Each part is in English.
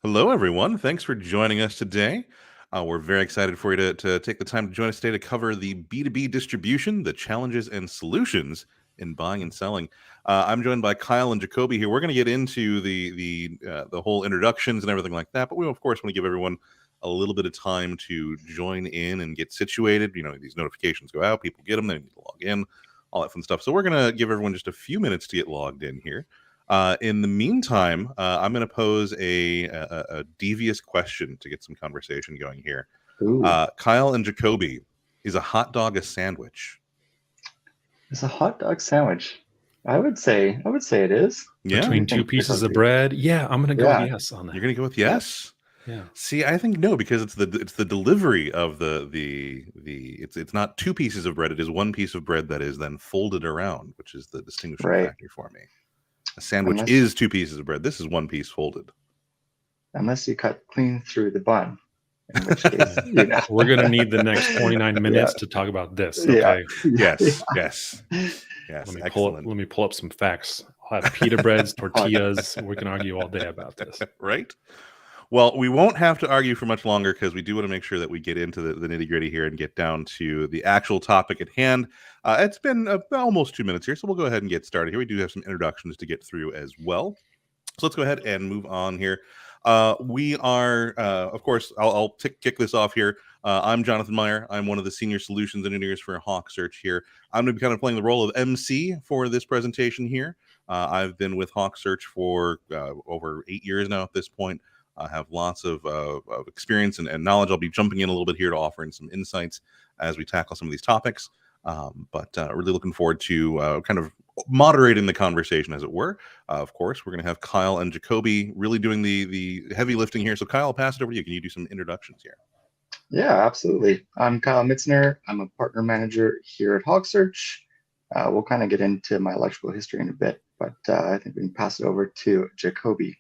Hello, everyone. Thanks for joining us today. We're very excited for you to take the time to join us today to cover the B2B distribution, the challenges and solutions in buying and selling. I'm joined by Kyle and Jacobi here. We're going to get into the whole introductions and everything like that, but we, of course, want to give everyone a little bit of time to join in and get situated. You know, these notifications go out, people get them, they need to log in, all that fun stuff. So we're going to give everyone just a few minutes to get logged in here. In the meantime, I'm going to pose a devious question to get some conversation going here. Kyle and Jacobi, is a hot dog a sandwich? It's a hot dog sandwich. I would say it is. Yeah. Between two pieces of bread. Yeah, I'm going to go with yes on that. You're going to go with yes? Yeah. See, I think no, because it's the delivery of it's not two pieces of bread. It is one piece of bread that is then folded around, which is the distinguishing factor for me. A sandwich is two pieces of bread. This is one piece folded. Unless you cut clean through the bun. In which case, we're going to need the next 29 minutes to talk about this. Okay. Yes. Let me pull up some facts. I'll have pita breads, tortillas. We can argue all day about this. Right? Well, we won't have to argue for much longer because we do want to make sure that we get into the nitty-gritty here and get down to the actual topic at hand. It's been almost 2 minutes here, so we'll go ahead and get started here. We do have some introductions to get through as well. So let's go ahead and move on here. We are, of course, I'll kick this off here. I'm Jonathan Meyer. I'm one of the senior solutions engineers for Hawksearch here. I'm going to be kind of playing the role of MC for this presentation here. I've been with Hawksearch for over 8 years now at this point. I have lots of experience and knowledge. I'll be jumping in a little bit here to offer in some insights as we tackle some of these topics. But really looking forward to kind of moderating the conversation, as it were. Of course, we're going to have Kyle and Jacobi really doing the heavy lifting here. So Kyle, I'll pass it over to you. Can you do some introductions here? Yeah, absolutely. I'm Kyle Mitzner. I'm a partner manager here at Hawksearch. We'll kind of get into my electrical history in a bit, but I think we can pass it over to Jacobi.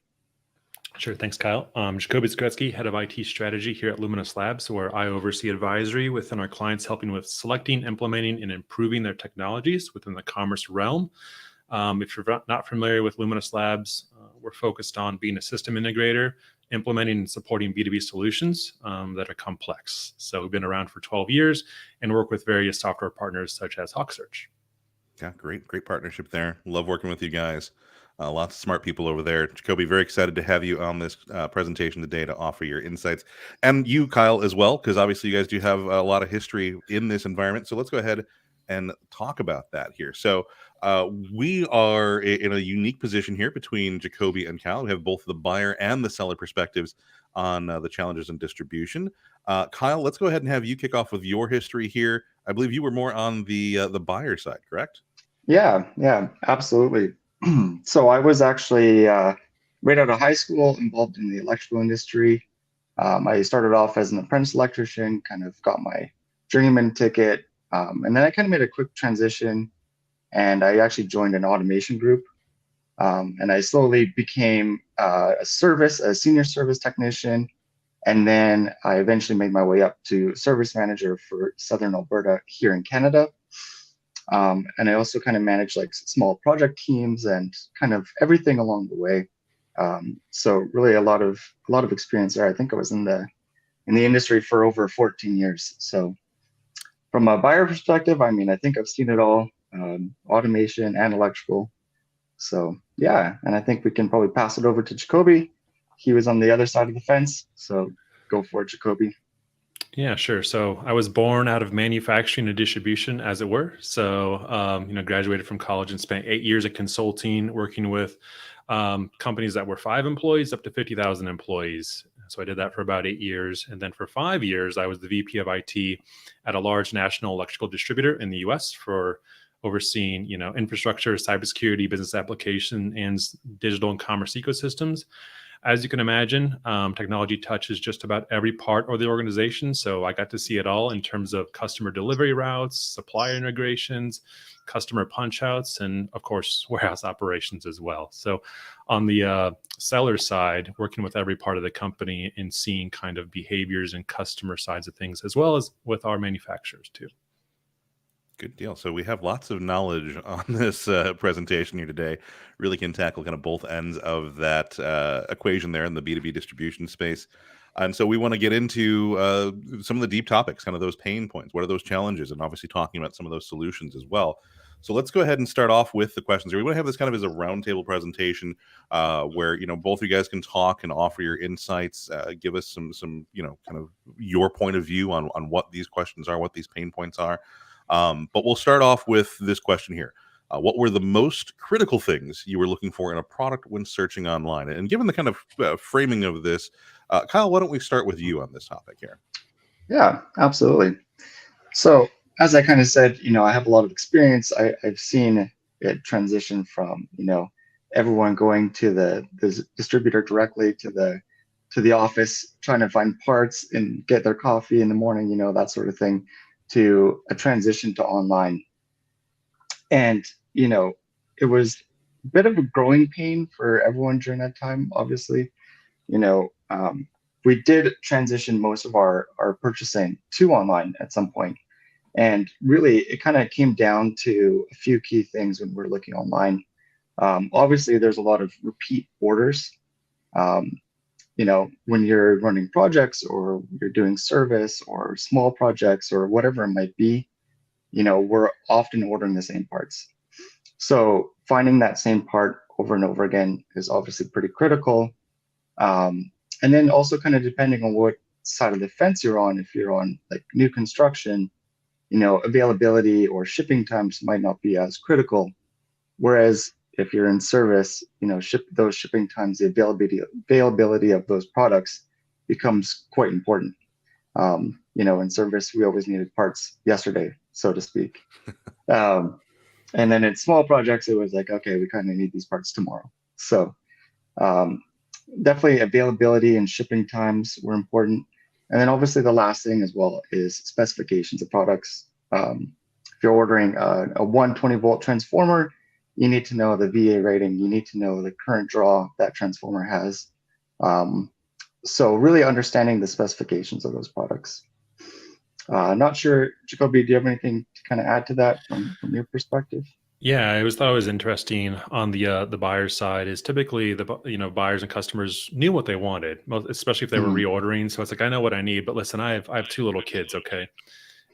Sure. Thanks, Kyle. Jacobi Zakrzewski, head of IT strategy here at Luminos Labs, where I oversee advisory within our clients, helping with selecting, implementing, and improving their technologies within the commerce realm. If you're not familiar with Luminos Labs, we're focused on being a system integrator, implementing and supporting B2B solutions that are complex. So we've been around for 12 years and work with various software partners such as Hawksearch. Yeah, great partnership there. Love working with you guys. Lots of smart people over there. Jacobi, very excited to have you on this presentation today to offer your insights. And you, Kyle, as well, because obviously you guys do have a lot of history in this environment. So let's go ahead and talk about that here. So we are in a unique position here between Jacobi and Kyle. We have both the buyer and the seller perspectives on the challenges in distribution. Kyle, let's go ahead and have you kick off with your history here. I believe you were more on the buyer side, correct? Yeah, absolutely. So I was actually right out of high school involved in the electrical industry. I started off as an apprentice electrician, kind of got my journeyman ticket, and then I kind of made a quick transition, and I actually joined an automation group, and I slowly became a senior service technician, and then I eventually made my way up to service manager for Southern Alberta here in Canada. And I also kind of manage like small project teams and kind of everything along the way. So really a lot of experience there. I think I was in the industry for over 14 years. So from a buyer perspective, I mean, I think I've seen it all, automation and electrical. So yeah, and I think we can probably pass it over to Jacobi. He was on the other side of the fence. So go for it, Jacobi. Yeah, sure. So I was born out of manufacturing and distribution, as it were. So, graduated from college and spent 8 years of consulting, working with companies that were 5 employees up to 50,000 employees. So I did that for about 8 years. And then for 5 years, I was the VP of IT at a large national electrical distributor in the US for overseeing, infrastructure, cybersecurity, business application, and digital and commerce ecosystems. As you can imagine, technology touches just about every part of the organization. So I got to see it all in terms of customer delivery routes, supplier integrations, customer punch outs, and of course, warehouse operations as well. So on the seller side, working with every part of the company and seeing kind of behaviors and customer sides of things, as well as with our manufacturers too. Good deal. So we have lots of knowledge on this presentation here today. Really can tackle kind of both ends of that equation there in the B2B distribution space. And so we want to get into some of the deep topics, kind of those pain points. What are those challenges? And obviously talking about some of those solutions as well. So let's go ahead and start off with the questions here. We want to have this kind of as a roundtable presentation where, both of you guys can talk and offer your insights, give us some, kind of your point of view on what these questions are, what these pain points are. But we'll start off with this question here. What were the most critical things you were looking for in a product when searching online? And given the kind of framing of this, Kyle, why don't we start with you on this topic here? Yeah, absolutely. So as I kind of said, I have a lot of experience. I've seen it transition from, everyone going to the distributor directly to the office, trying to find parts and get their coffee in the morning, that sort of thing, to a transition to online. And, it was a bit of a growing pain for everyone during that time, obviously. We did transition most of our purchasing to online at some point. And really, it kind of came down to a few key things when we're looking online. Obviously, there's a lot of repeat orders. When you're running projects or you're doing service or small projects or whatever it might be, we're often ordering the same parts. So finding that same part over and over again is obviously pretty critical. And then also kind of depending on what side of the fence you're on, if you're on like new construction, availability or shipping times might not be as critical. Whereas if you're in service, those shipping times, the availability of those products becomes quite important. In service, we always needed parts yesterday, so to speak. And then in small projects, it was like, okay, we kind of need these parts tomorrow. So definitely availability and shipping times were important. And then obviously the last thing as well is specifications of products. If you're ordering a 120 volt transformer, you need to know the VA rating. You need to know the current draw that transformer has. So really understanding the specifications of those products. Not sure, Jacobi, do you have anything to kind of add to that from your perspective? Yeah, I always thought it was interesting on the buyer's side is typically the buyers and customers knew what they wanted, especially if they were reordering. So it's like, I know what I need, but listen, I have two little kids, okay,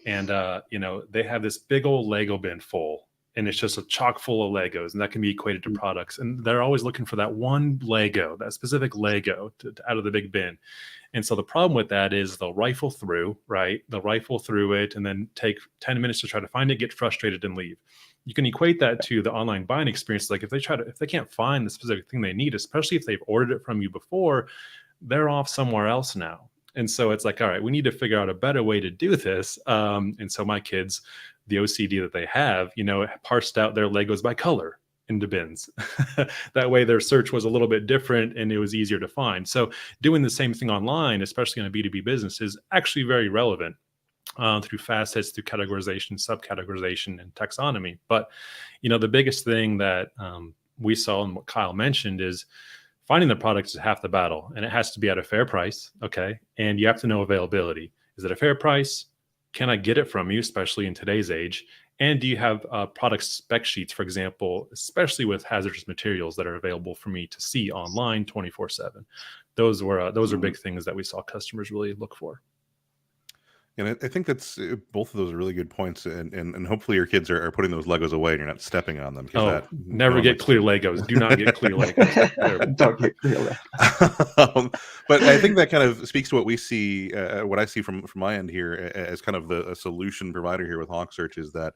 and they have this big old Lego bin full, and it's just a chock full of Legos, and that can be equated to products, and they're always looking for that one Lego, that specific Lego out of the big bin. And so the problem with that is they'll rifle through, right? They'll rifle through it and then take 10 minutes to try to find it, get frustrated and leave. You can equate that to the online buying experience. Like if they can't find the specific thing they need, especially if they've ordered it from you before, they're off somewhere else now. And so it's like, all right, we need to figure out a better way to do this. And so my kids, the OCD that they have, parsed out their Legos by color into bins. That way their search was a little bit different and it was easier to find. So doing the same thing online, especially in a B2B business, is actually very relevant through facets, through categorization, subcategorization, and taxonomy. But, the biggest thing that we saw and what Kyle mentioned is finding the product is half the battle, and it has to be at a fair price. Okay. And you have to know availability. Is it a fair price? Can I get it from you, especially in today's age? And do you have product spec sheets, for example, especially with hazardous materials that are available for me to see online 24/7? Those are big things that we saw customers really look for. And I think that's both of those are really good points, and hopefully your kids are putting those Legos away and you're not stepping on them. Never get clear Legos. Do not get clear Legos. Don't get clear Legos. But I think that kind of speaks to what we see, what I see from my end here as kind of a solution provider here with Hawksearch is that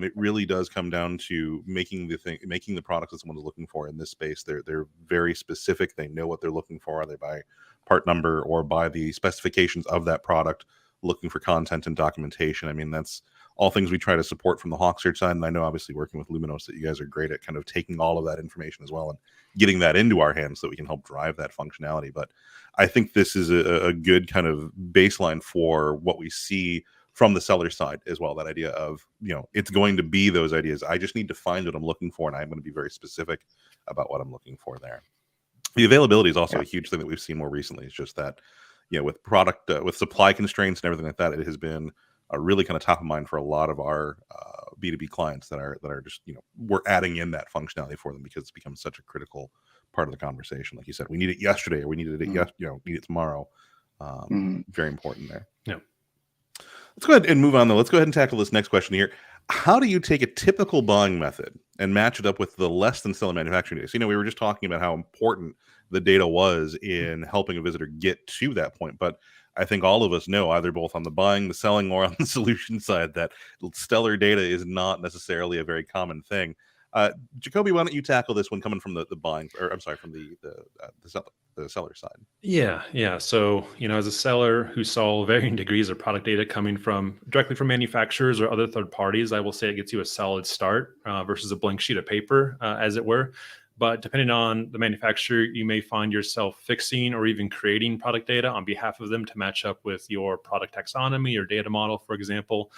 it really does come down to making the products that someone's looking for in this space. They're very specific. They know what they're looking for, either by part number or by the specifications of that product, looking for content and documentation. I mean, that's all things we try to support from the Hawksearch side. And I know obviously working with Luminos that you guys are great at kind of taking all of that information as well and getting that into our hands so that we can help drive that functionality. But I think this is a good kind of baseline for what we see from the seller side as well. That idea of, it's going to be those ideas. I just need to find what I'm looking for, and I'm going to be very specific about what I'm looking for there. The availability is also a huge thing that we've seen more recently. It's just that, with product, with supply constraints and everything like that, it has been really kind of top of mind for a lot of our B2B clients that are just, we're adding in that functionality for them because it's become such a critical part of the conversation. Like you said, we need it yesterday, or we needed it need it tomorrow. Very important there. Yeah. Let's go ahead and move on, though. Let's go ahead and tackle this next question here. How do you take a typical buying method and match it up with the less than stellar manufacturing data? So, we were just talking about how important the data was in helping a visitor get to that point. But I think all of us know, either both on the buying, the selling, or on the solution side, that stellar data is not necessarily a very common thing. Jacobi, why don't you tackle this one coming from the buying, or I'm sorry, from the seller side? Yeah. So, as a seller who saw varying degrees of product data coming directly from manufacturers or other third parties, I will say it gets you a solid start versus a blank sheet of paper, as it were. But depending on the manufacturer, you may find yourself fixing or even creating product data on behalf of them to match up with your product taxonomy or data model, for example.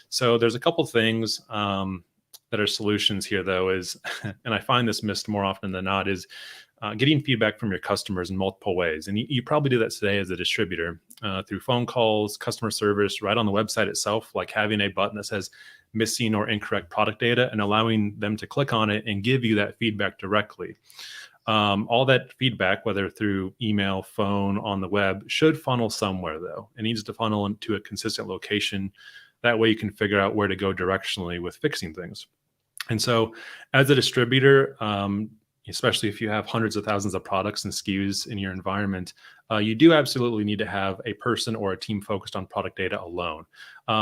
So there's a couple things that are solutions here, though, and I find this missed more often than not, is getting feedback from your customers in multiple ways. And you probably do that today as a distributor through phone calls, customer service, right on the website itself, like having a button that says missing or incorrect product data and allowing them to click on it and give you that feedback directly. All that feedback, whether through email, phone, on the web, should funnel somewhere, though. It needs to funnel into a consistent location. That way you can figure out where to go directionally with fixing things. And so as a distributor, especially if you have hundreds of thousands of products and SKUs in your environment, you do absolutely need to have a person or a team focused on product data alone.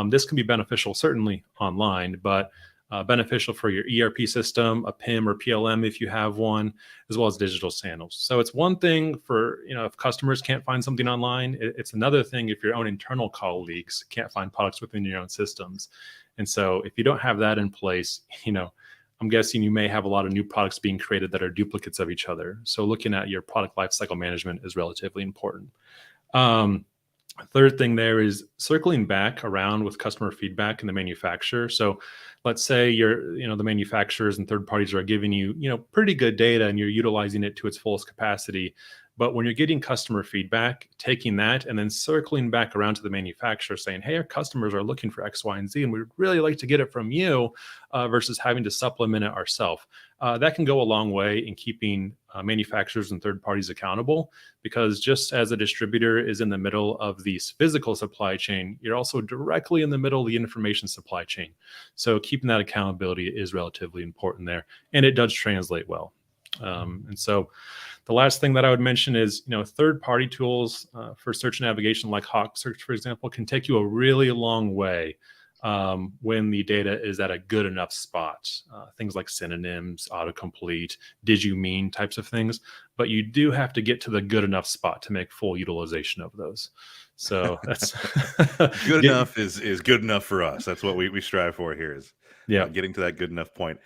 This can be beneficial, certainly online, but beneficial for your ERP system, a PIM or PLM if you have one, as well as digital channels. So it's one thing for, if customers can't find something online, it's another thing if your own internal colleagues can't find products within your own systems. And so if you don't have that in place, I'm guessing you may have a lot of new products being created that are duplicates of each other. So looking at your product lifecycle management is relatively important. Third thing there is circling back around with customer feedback and the manufacturer. So let's say the manufacturers and third parties are giving you, pretty good data and you're utilizing it to its fullest capacity. But when you're getting customer feedback, taking that and then circling back around to the manufacturer saying, hey, our customers are looking for X, Y, and Z, and we'd really like to get it from you versus having to supplement it ourselves. That can go a long way in keeping manufacturers and third parties accountable, because just as a distributor is in the middle of the physical supply chain, you're also directly in the middle of the information supply chain. So keeping that accountability is relatively important there, and it does translate well. And so the last thing that I would mention is, third-party tools for search and navigation, like Hawksearch, for example, can take you a really long way when the data is at a good enough spot. Things like synonyms, autocomplete, did you mean types of things. But you do have to get to the good enough spot to make full utilization of those. So that's good enough is good enough for us. That's what we strive for here, is getting to that good enough point.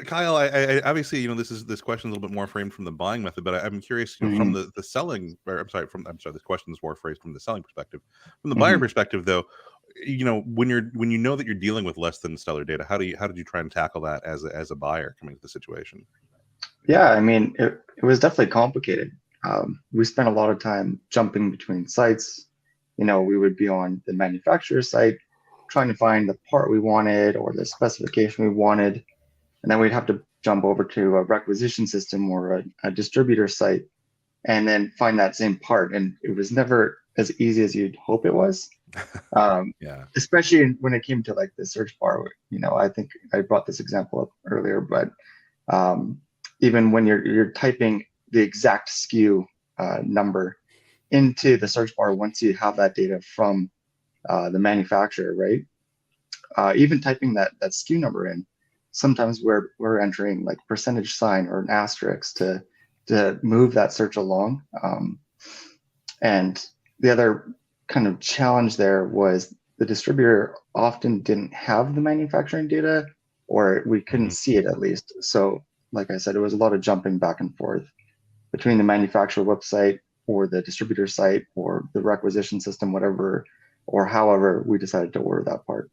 Kyle, I obviously, this question is a little bit more framed from the buying method, but I'm curious, from the selling, or I'm sorry, this question is more phrased from the selling perspective. From the buyer perspective, though, when you know that you're dealing with less than stellar data, how did you try and tackle that as a buyer coming to the situation? Yeah, I mean, it was definitely complicated. We spent a lot of time jumping between sites. We would be on the manufacturer's site trying to find the part we wanted or the specification we wanted. And then we'd have to jump over to a requisition system or a distributor site and then find that same part. And it was never as easy as you'd hope it was. Especially when it came to like the search bar. I think I brought this example up earlier, but even when you're typing the exact SKU number into the search bar, once you have that data from the manufacturer, right? Even typing that SKU number in, sometimes we're entering like percentage sign or an asterisk to move that search along. And the other kind of challenge there was the distributor often didn't have the manufacturing data, or we couldn't see it at least. So like I said, it was a lot of jumping back and forth between the manufacturer website or the distributor site or the requisition system, whatever, or however we decided to order that part.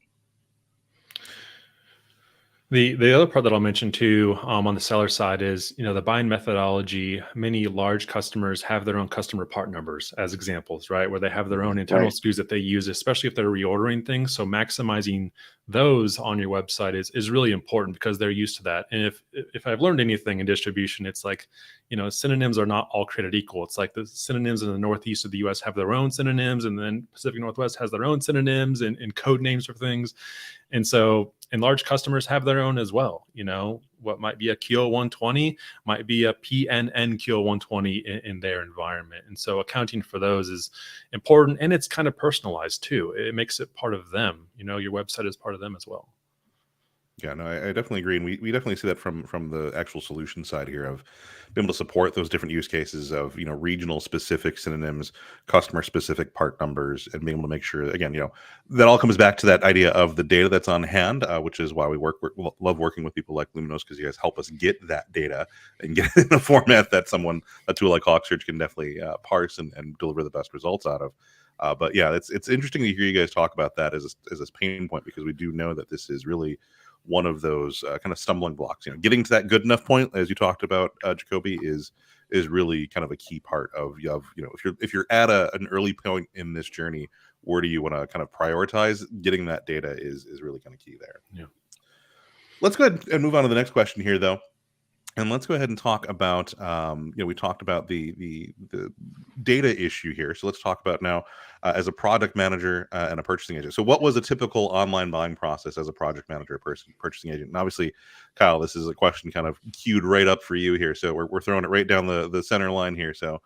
The other part that I'll mention too, on the seller side is, the buying methodology. Many large customers have their own customer part numbers as examples, right? Where they have their own internal Right. SKUs that they use, especially if they're reordering things. So maximizing those on your website is really important because they're used to that. And if I've learned anything in distribution, it's like, synonyms are not all created equal. It's like the synonyms in the Northeast of the US have their own synonyms, and then Pacific Northwest has their own synonyms and code names for things. And large customers have their own as well. What might be a QO 120 might be a PNN QO 120 in their environment. And so accounting for those is important, and it's kind of personalized too. It makes it part of them. Your website is part of them as well. Yeah, no, I definitely agree, and we definitely see that from the actual solution side here of being able to support those different use cases of regional specific synonyms, customer specific part numbers, and being able to make sure again that all comes back to that idea of the data that's on hand, which is why we love working with people like Luminos, because you guys help us get that data and get it in a format that a tool like Hawksearch can definitely parse and deliver the best results out of. But yeah, it's interesting to hear you guys talk about that as a pain point, because we do know that this is really one of those kind of stumbling blocks. Getting to that good enough point, as you talked about, Jacobi, is really kind of a key part of if you're at an early point in this journey, where do you want to kind of prioritize? Getting that data is really kind of key there. Yeah. Let's go ahead and move on to the next question here, though. And let's go ahead and talk about, we talked about the data issue here. So let's talk about now as a product manager and a purchasing agent. So what was a typical online buying process as a project manager, purchasing agent? And obviously, Kyle, this is a question kind of queued right up for you here. So we're throwing it right down the center line here. So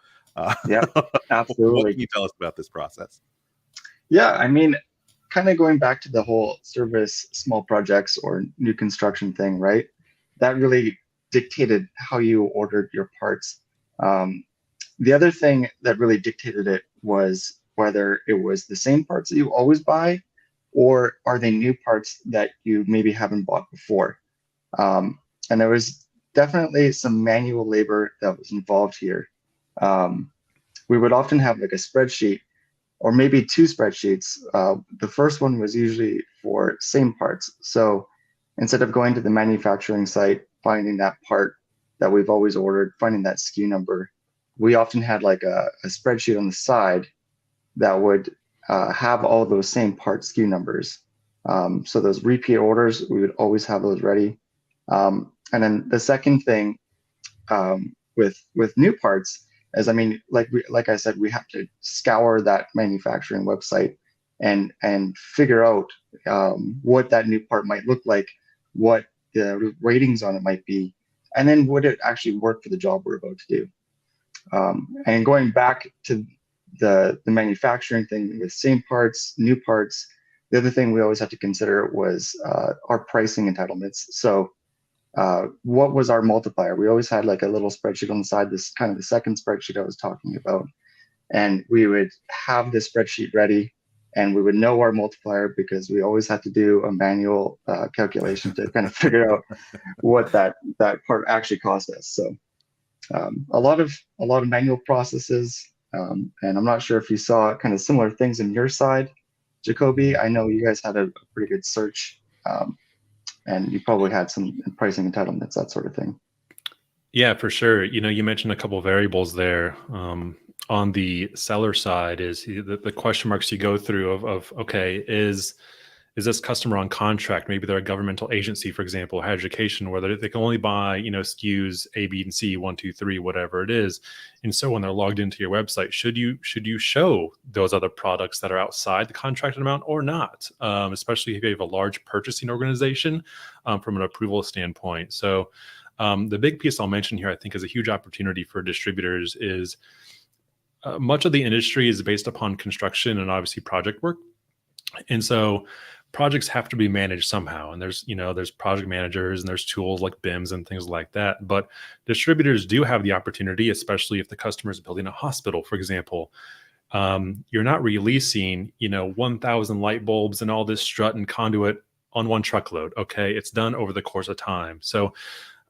Yeah, absolutely. What can you tell us about this process? Yeah, I mean, kind of going back to the whole service, small projects or new construction thing, right? That really dictated how you ordered your parts. The other thing that really dictated it was whether it was the same parts that you always buy, or are they new parts that you maybe haven't bought before. And there was definitely some manual labor that was involved here. We would often have like a spreadsheet, or maybe two spreadsheets. The first one was usually for same parts. So instead of going to the manufacturing site, finding that part that we've always ordered, finding that SKU number, we often had like a spreadsheet on the side that would have all those same part SKU numbers. So those repeat orders, we would always have those ready. And then the second thing with new parts is, I mean, like I said, we have to scour that manufacturing website and figure out what that new part might look like, what the ratings on it might be, and then would it actually work for the job we're about to do. And going back to the manufacturing thing with same parts, new parts, the other thing we always had to consider was our pricing entitlements. So what was our multiplier? We always had like a little spreadsheet on the side, this kind of the second spreadsheet I was talking about. And we would have this spreadsheet ready, and we would know our multiplier because we always had to do a manual calculation to kind of figure out what that part actually cost us. So a lot of manual processes, and I'm not sure if you saw kind of similar things in your side, Jacobi. I know you guys had a pretty good search, and you probably had some pricing entitlements, that sort of thing. Yeah, for sure. You mentioned a couple of variables there. On the seller side is the question marks you go through of okay, is this customer on contract? Maybe they're a governmental agency, for example, higher education, where they can only buy, SKUs A, B, and C, 1, 2, 3, whatever it is. And so when they're logged into your website, should you show those other products that are outside the contracted amount or not? Especially if you have a large purchasing organization from an approval standpoint. So the big piece I'll mention here, I think, is a huge opportunity for distributors is much of the industry is based upon construction and obviously project work. And so projects have to be managed somehow. And there's project managers and there's tools like BIMs and things like that. But distributors do have the opportunity, especially if the customer is building a hospital, for example. You're not releasing, 1,000 light bulbs and all this strut and conduit on one truckload. Okay. It's done over the course of time. So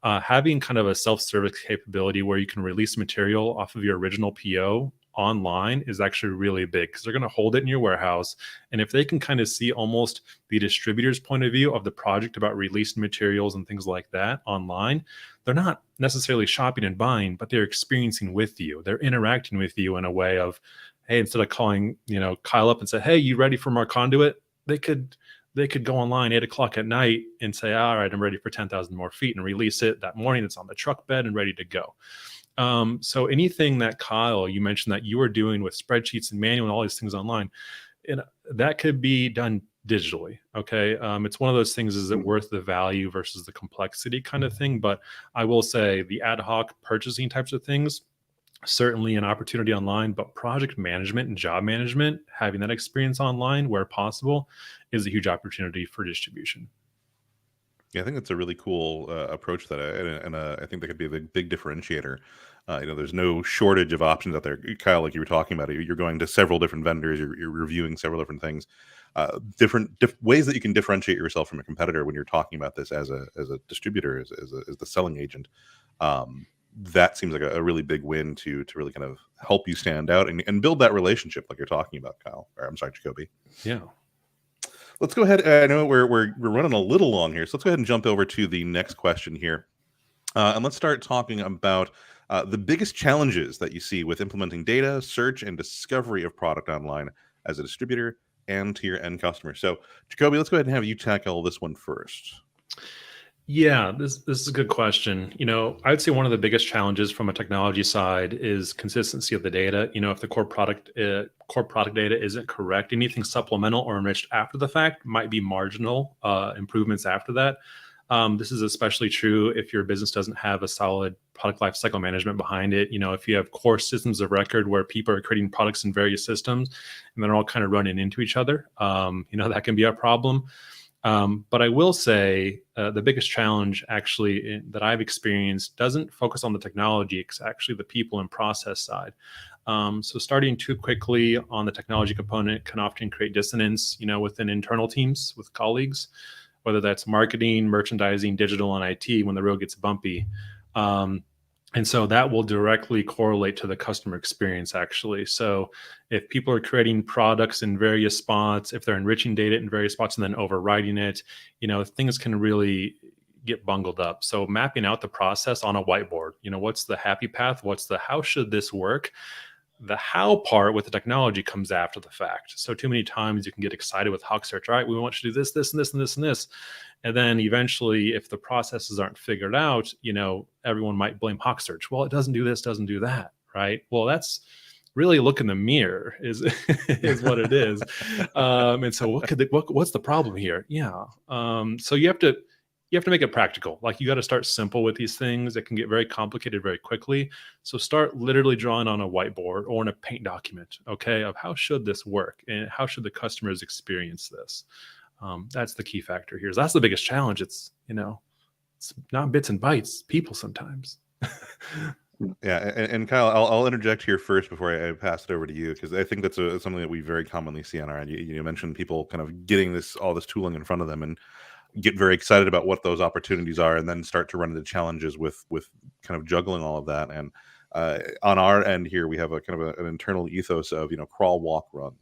having kind of a self-service capability where you can release material off of your original PO online is actually really big, because they're going to hold it in your warehouse. And if they can kind of see almost the distributor's point of view of the project about releasing materials and things like that online, they're not necessarily shopping and buying, but they're experiencing with you. They're interacting with you in a way of, hey, instead of calling, Kyle up and say, hey, you ready for our conduit? They could go online 8:00 at night and say, all right, I'm ready for 10,000 more feet, and release it that morning. It's on the truck bed and ready to go. So anything that, Kyle, you mentioned that you were doing with spreadsheets and manual and all these things online, that could be done digitally. Okay. It's one of those things, is it worth the value versus the complexity kind of thing? But I will say the ad hoc purchasing types of things, certainly an opportunity online, but project management and job management, having that experience online where possible, is a huge opportunity for distribution. Yeah, I think that's a really cool approach to that, and I think that could be a big differentiator. There's no shortage of options out there. Kyle, like you were talking about, you're going to several different vendors, you're reviewing several different things, different ways that you can differentiate yourself from a competitor when you're talking about this as a distributor, as the selling agent. That seems like a really big win to really kind of help you stand out and build that relationship like you're talking about, Kyle. Or I'm sorry, Jacobi. Yeah. Let's go ahead. I know we're running a little long here, so let's go ahead and jump over to the next question here, and let's start talking about the biggest challenges that you see with implementing data, search, and discovery of product online as a distributor and to your end customer. So, Jacobi, let's go ahead and have you tackle this one first. Yeah, this is a good question. I'd say one of the biggest challenges from a technology side is consistency of the data. If the core product data isn't correct, anything supplemental or enriched after the fact might be marginal improvements after that. This is especially true if your business doesn't have a solid product lifecycle management behind it. If you have core systems of record where people are creating products in various systems and they're all kind of running into each other, that can be a problem. But I will say the biggest challenge actually that I've experienced doesn't focus on the technology. It's actually the people and process side. So starting too quickly on the technology component can often create dissonance, within internal teams with colleagues, whether that's marketing, merchandising, digital, and IT when the road gets bumpy. And so that will directly correlate to the customer experience, actually. So if people are creating products in various spots, if they're enriching data in various spots and then overriding it, things can really get bungled up. So mapping out the process on a whiteboard, what's the happy path? What's the how should this work? The how part with the technology comes after the fact. So too many times you can get excited with Hawksearch. All right, we want you to do this, this, and this, and this, and this. And then eventually, if the processes aren't figured out, everyone might blame Hawksearch. Well, it doesn't do this, doesn't do that, right? Well, that's really look in the mirror is what it is. And so what's the problem here? Yeah. So you have to make it practical. Like, you got to start simple with these things. It can get very complicated very quickly. So start literally drawing on a whiteboard or in a paint document, okay, of how should this work and how should the customers experience this. That's the key factor here. That's the biggest challenge. It's not bits and bytes, people sometimes. Yeah, and Kyle, I'll interject here first before I pass it over to you, because I think that's something that we very commonly see on our end. You mentioned people kind of getting all this tooling in front of them and get very excited about what those opportunities are, and then start to run into challenges with kind of juggling all of that. And on our end here, we have a kind of an internal ethos of crawl, walk, run.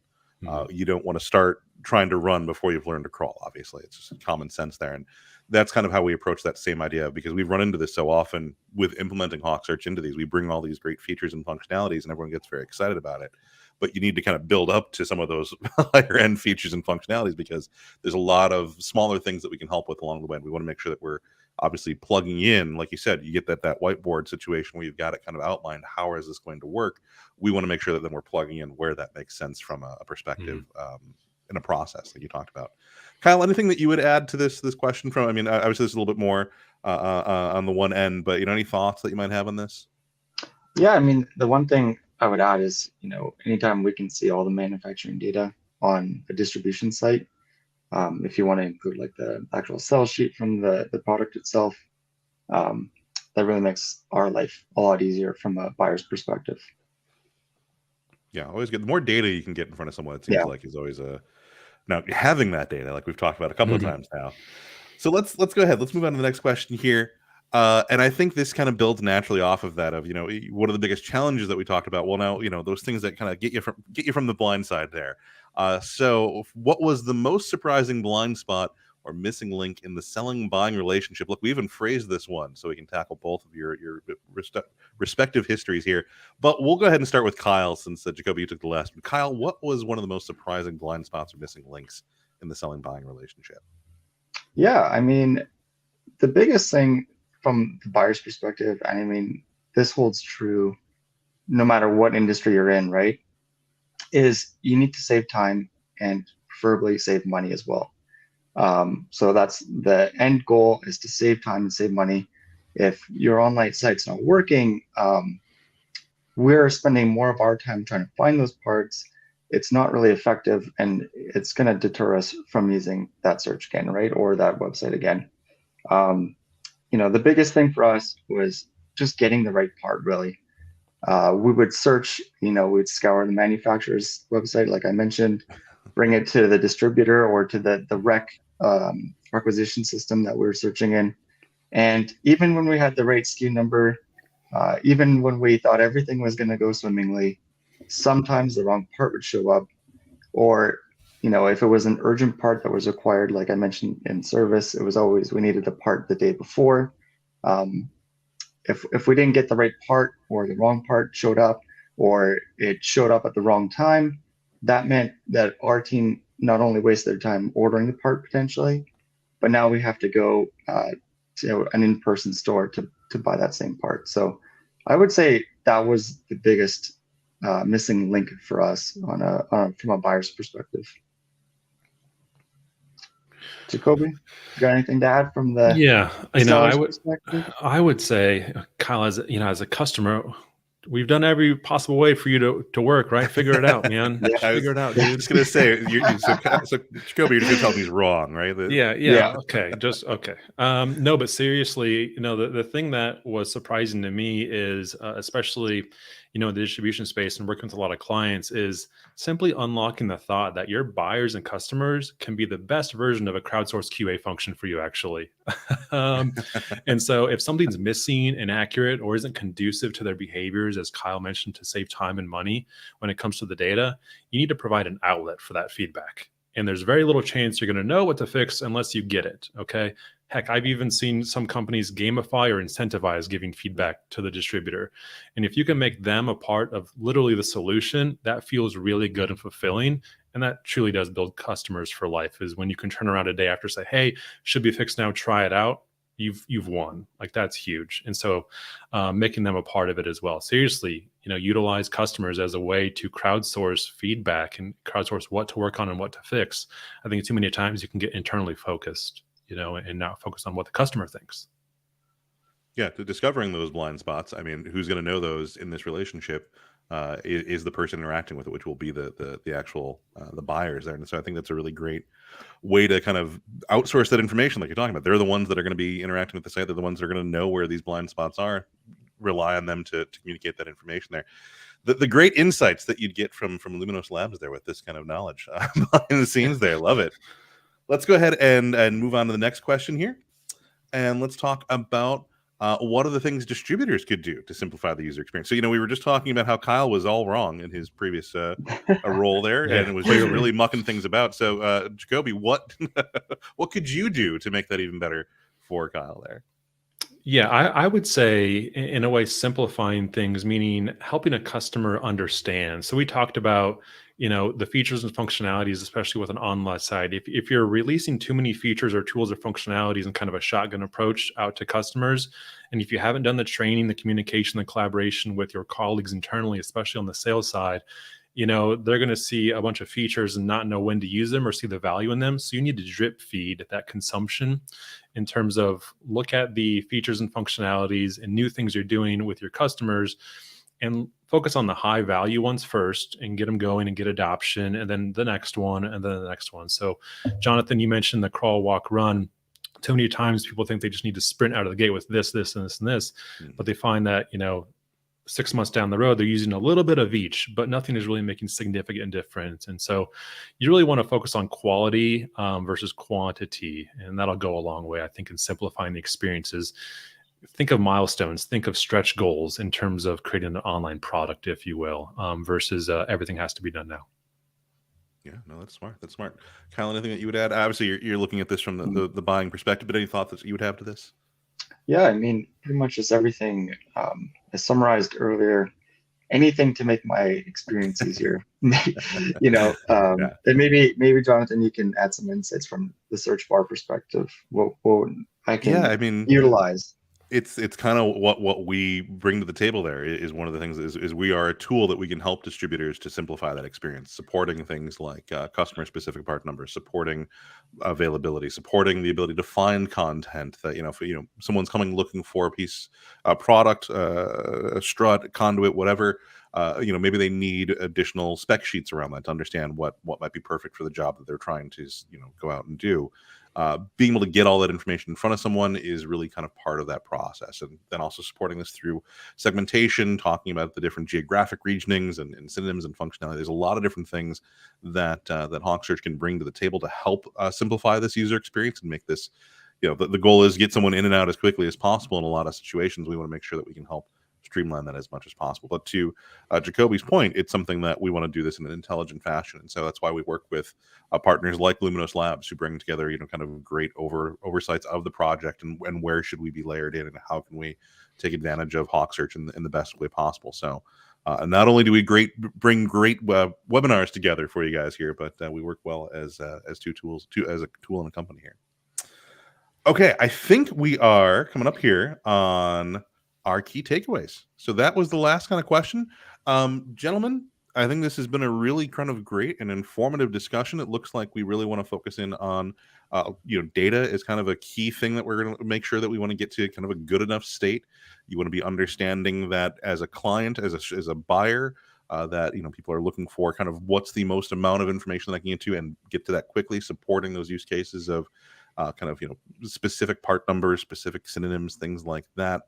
You don't want to start trying to run before you've learned to crawl. Obviously, it's just common sense there, and that's kind of how we approach that same idea, because we've run into this so often with implementing Hawksearch into these. We bring all these great features and functionalities, and everyone gets very excited about it. But you need to kind of build up to some of those higher end features and functionalities, because there's a lot of smaller things that we can help with along the way. And we want to make sure that we're obviously plugging in, like you said, you get that whiteboard situation where you've got it kind of outlined. How is this going to work? We want to make sure that then we're plugging in where that makes sense from a perspective in a process like you talked about. Kyle, anything that you would add to this question from, obviously this is a little bit more on the one end, but any thoughts that you might have on this? Yeah, the one thing I would add is, anytime we can see all the manufacturing data on a distribution site, if you want to include like the actual sell sheet from the product itself, that really makes our life a lot easier from a buyer's perspective. Yeah, always good. The more data you can get in front of someone, it seems like is always now having that data, like we've talked about a couple of times now. So let's go ahead. Let's move on to the next question here. And I think this kind of builds naturally off of that. Of one of the biggest challenges that we talked about. Well, now those things that kind of get you from the blind side there. So, what was the most surprising blind spot or missing link in the selling buying relationship? Look, we even phrased this one so we can tackle both of your respective histories here. But we'll go ahead and start with Kyle, since Jacobi, you took the last one. Kyle, what was one of the most surprising blind spots or missing links in the selling buying relationship? Yeah, I mean, the biggest thing from the buyer's perspective, and I mean, this holds true no matter what industry you're in, right? Is you need to save time and preferably save money as well. So that's the end goal, is to save time and save money. If your online site's not working, we're spending more of our time trying to find those parts. It's not really effective, and it's going to deter us from using that search again, right? Or that website again. The biggest thing for us was just getting the right part, really. We would search, we'd scour the manufacturer's website, like I mentioned, bring it to the distributor or to the requisition system that we were searching in. And even when we had the right SKU number, even when we thought everything was going to go swimmingly, sometimes the wrong part would show up. Or, if it was an urgent part that was required, like I mentioned in service, it was always, we needed the part the day before. If we didn't get the right part, or the wrong part showed up, or it showed up at the wrong time, that meant that our team not only wasted their time ordering the part potentially, but now we have to go to an in-person store to buy that same part. So I would say that was the biggest missing link for us from a buyer's perspective. Jacobi, you got anything to add from the perspective? I would say, Kyle, as a customer, we've done every possible way for you to work, right? Figure it out, man. Figure it out, dude. I was gonna say, so Jacobi, you're just gonna tell me he's wrong, right? Yeah. Okay, okay. No, but seriously, the thing that was surprising to me is, especially, in the distribution space and working with a lot of clients, is simply unlocking the thought that your buyers and customers can be the best version of a crowdsourced QA function for you, actually. And so if something's missing, inaccurate, or isn't conducive to their behaviors, as Kyle mentioned, to save time and money when it comes to the data, you need to provide an outlet for that feedback. And there's very little chance you're going to know what to fix unless you get it. Okay. Heck, I've even seen some companies gamify or incentivize giving feedback to the distributor. And if you can make them a part of literally the solution, that feels really good and fulfilling. And that truly does build customers for life, is when you can turn around a day after, say, hey, should be fixed now, try it out. You've won. Like, that's huge. And so making them a part of it as well. Seriously, utilize customers as a way to crowdsource feedback and crowdsource what to work on and what to fix. I think too many times you can get internally focused, and not focus on what the customer thinks. Yeah, discovering those blind spots. I mean, who's going to know those in this relationship is the person interacting with it, which will be the actual the buyers there. And so I think that's a really great way to kind of outsource that information, like you're talking about. They're the ones that are going to be interacting with the site. They're the ones that are going to know where these blind spots are. Rely on them to communicate that information there. The great insights that you'd get from Luminos Labs there with this kind of knowledge behind the scenes there. Love it. Let's go ahead and move on to the next question here. And let's talk about what are the things distributors could do to simplify the user experience. So, we were just talking about how Kyle was all wrong in his previous role there, and it was just really mucking things about. So, Jacobi, what could you do to make that even better for Kyle there? Yeah, I would say, in a way, simplifying things, meaning helping a customer understand. So we talked about, the features and functionalities, especially with an online site. If you're releasing too many features or tools or functionalities in kind of a shotgun approach out to customers, and if you haven't done the training, the communication, the collaboration with your colleagues internally, especially on the sales side, they're going to see a bunch of features and not know when to use them or see the value in them. So you need to drip feed that consumption in terms of look at the features and functionalities and new things you're doing with your customers, and focus on the high value ones first and get them going and get adoption, and then the next one, and then the next one. So Jonathan, you mentioned the crawl, walk, run. Too many times people think they just need to sprint out of the gate with this, and this, and this, but they find that, 6 months down the road, they're using a little bit of each, but nothing is really making significant difference. And so you really want to focus on quality versus quantity. And that'll go a long way, I think, in simplifying the experiences. think of milestones, think of stretch goals in terms of creating an online product, if you will, versus everything has to be done now. Yeah, no, that's smart. That's smart. Kyle, anything that you would add? Obviously, you're looking at this from the buying perspective, but any thoughts that you would have to this? Yeah, I mean, pretty much just everything is summarized earlier. Anything to make my experience easier, Yeah. and maybe Jonathan, you can add some insights from the search bar perspective. What I can Yeah, I mean, utilize. it's kind of what we bring to the table. There is one of the things is we are a tool that we can help distributors to simplify that experience, supporting things like customer specific part numbers, supporting availability, supporting the ability to find content that if someone's coming looking for a piece, a product, a strut, conduit, whatever. Maybe they need additional spec sheets around that to understand what might be perfect for the job that they're trying to go out and do. Being able to get all that information in front of someone is really kind of part of that process. And then also supporting this through segmentation, talking about the different geographic regionings and synonyms and functionality. There's a lot of different things that Hawksearch can bring to the table to help simplify this user experience and make this, the goal is get someone in and out as quickly as possible. In a lot of situations, we want to make sure that we can help streamline that as much as possible. But to Jacobi's point, it's something that we want to do this in an intelligent fashion. And so that's why we work with partners like Luminos Labs, who bring together, kind of great oversights of the project and where should we be layered in and how can we take advantage of Hawksearch in the best way possible. So not only do we bring great webinars together for you guys here, but we work well as two tools, as a tool in a company here. Okay, I think we are coming up here on our key takeaways. So that was the last kind of question. Gentlemen, I think this has been a really kind of great and informative discussion. It looks like we really want to focus in on, data is kind of a key thing that we're going to make sure that we want to get to kind of a good enough state. You want to be understanding that as a client, as a buyer, that people are looking for kind of what's the most amount of information they can get to and get to that quickly, supporting those use cases of specific part numbers, specific synonyms, things like that.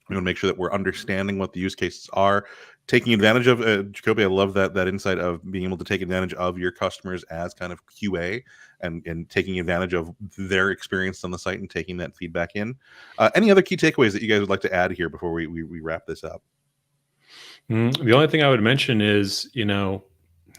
We want to make sure that we're understanding what the use cases are, taking advantage of Jacobi. I love that insight of being able to take advantage of your customers as kind of QA and taking advantage of their experience on the site and taking that feedback in. Any other key takeaways that you guys would like to add here before we wrap this up? The only thing I would mention is,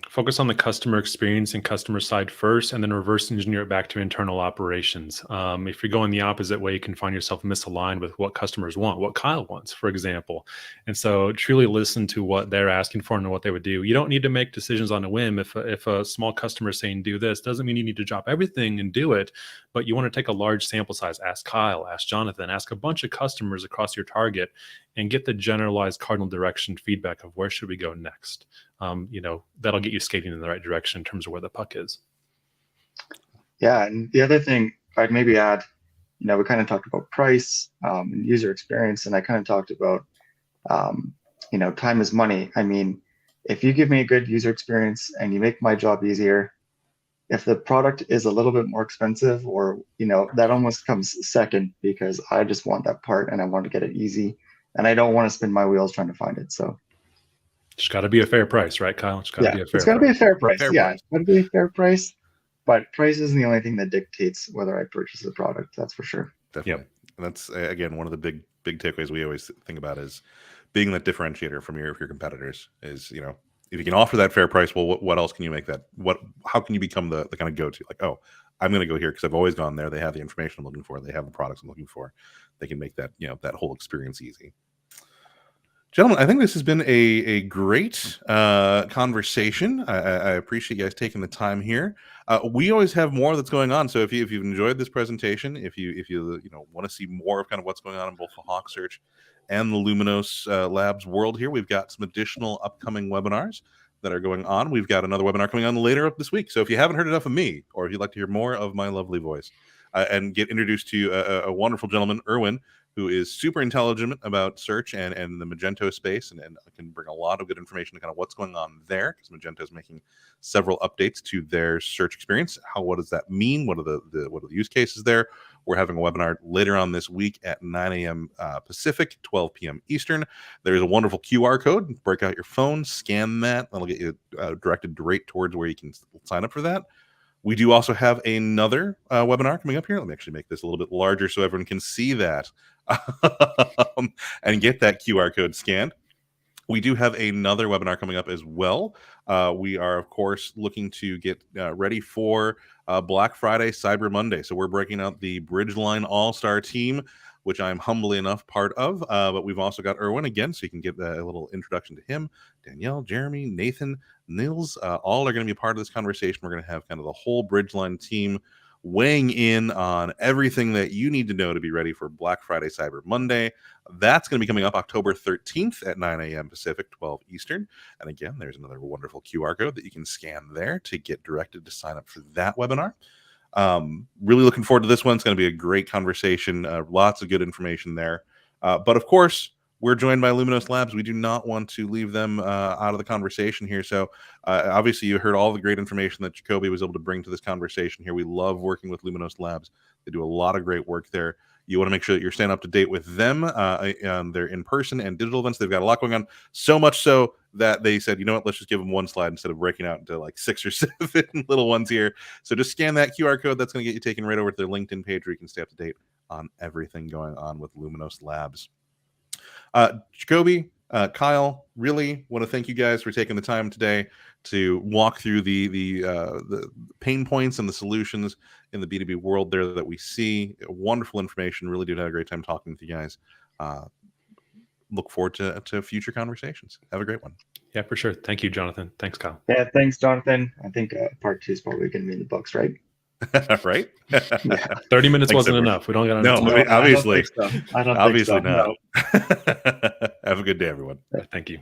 focus on the customer experience and customer side first, and then reverse engineer it back to internal operations. If you're going the opposite way, you can find yourself misaligned with what customers want, what Kyle wants, for example. And so truly listen to what they're asking for and what they would do. You don't need to make decisions on a whim. If a small customer is saying do this, doesn't mean you need to drop everything and do it, but you want to take a large sample size. Ask Kyle, ask Jonathan, ask a bunch of customers across your target and get the generalized cardinal direction feedback of where should we go next. That'll get you skating in the right direction in terms of where the puck is. Yeah, and the other thing I'd maybe add, we kind of talked about price and user experience, and I kind of talked about, time is money. I mean, if you give me a good user experience and you make my job easier, if the product is a little bit more expensive or, that almost comes second because I just want that part and I want to get it easy and I don't want to spin my wheels trying to find it. So it's got to be a fair price, right, Kyle? It's got to be a fair price. It's got to be a fair price. Fair Yeah, price. it's got to be a fair price. But price isn't the only thing that dictates whether I purchase the product. That's for sure. Definitely. Yep. And that's, again, one of the big takeaways we always think about is being that differentiator from your competitors is, if you can offer that fair price, well, what else can you make that? How can you become the kind of go-to? Like, oh, I'm going to go here because I've always gone there. They have the information I'm looking for. They have the products I'm looking for. They can make that, that whole experience easy. Gentlemen, I think this has been a great conversation. I appreciate you guys taking the time here. We always have more that's going on. So if you've enjoyed this presentation, if you want to see more of kind of what's going on in both the Hawksearch and the Luminos Labs world here, we've got some additional upcoming webinars that are going on. We've got another webinar coming on later up this week. So if you haven't heard enough of me, or if you'd like to hear more of my lovely voice and get introduced to a wonderful gentleman, Erwin, who is super intelligent about search and the Magento space and can bring a lot of good information to kind of what's going on there, because Magento is making several updates to their search experience. What does that mean? What are the use cases there? We're having a webinar later on this week at 9 a.m. Pacific, 12 p.m. Eastern. There's a wonderful QR code. Break out your phone, scan that. That'll get you directed right towards where you can sign up for that. We do also have another webinar coming up here. Let me actually make this a little bit larger so everyone can see that. and get that QR code scanned. We do have another webinar coming up as well. We are, of course, looking to get ready for Black Friday, Cyber Monday. So we're breaking out the Bridgeline All-Star team, which I'm humbly enough part of. But we've also got Erwin again, so you can get a little introduction to him. Danielle, Jeremy, Nathan, Nils, all are going to be a part of this conversation. We're going to have kind of the whole Bridgeline team weighing in on everything that you need to know to be ready for Black Friday, Cyber Monday. That's going to be coming up October 13th at 9 a.m. Pacific, 12 Eastern. And again, there's another wonderful QR code that you can scan there to get directed to sign up for that webinar. Really looking forward to this one. It's going to be a great conversation. Lots of good information there. But of course, we're joined by Luminos Labs. We do not want to leave them out of the conversation here. So obviously you heard all the great information that Jacobi was able to bring to this conversation here. We love working with Luminos Labs. They do a lot of great work there. You want to make sure that you're staying up to date with them on their in-person and digital events. They've got a lot going on, so much so that they said, you know what, let's just give them one slide instead of breaking out into like 6 or 7 little ones here. So just scan that QR code. That's going to get you taken right over to their LinkedIn page where you can stay up to date on everything going on with Luminos Labs. Jacobi, Kyle, really want to thank you guys for taking the time today to walk through the pain points and the solutions in the B2B world there that we see. Wonderful information. Really did have a great time talking with you guys. Look forward to future conversations. Have a great one. Yeah, for sure. Thank you, Jonathan. Thanks, Kyle. Yeah, thanks, Jonathan. I think part 2 is probably going to be in the books, right? Right? Yeah. 30 minutes Thanks, wasn't everyone. enough. We don't got No, enough. I mean, obviously. I don't think so. Obviously No. not. Have a good day, everyone. Thank you.